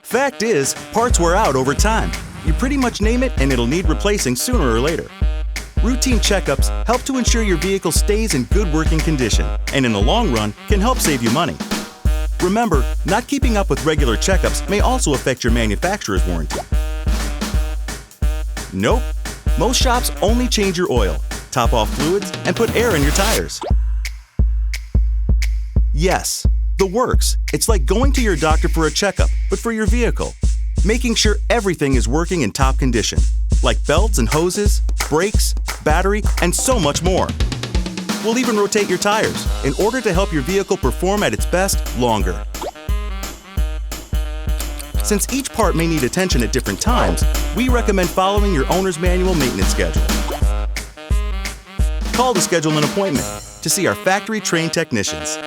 Fact is, parts wear out over time. You pretty much name it and it'll need replacing sooner or later. Routine checkups help to ensure your vehicle stays in good working condition, and in the long run can help save you money. Remember, not keeping up with regular checkups may also affect your manufacturer's warranty. Nope. Most shops only change your oil, top off fluids, and put air in your tires. Yes, the works. It's like going to your doctor for a checkup, but for your vehicle. Making sure everything is working in top condition, like belts and hoses, brakes, battery, and so much more. We'll even rotate your tires in order to help your vehicle perform at its best longer. Since each part may need attention at different times, we recommend following your owner's manual maintenance schedule. Call to schedule an appointment to see our factory-trained technicians.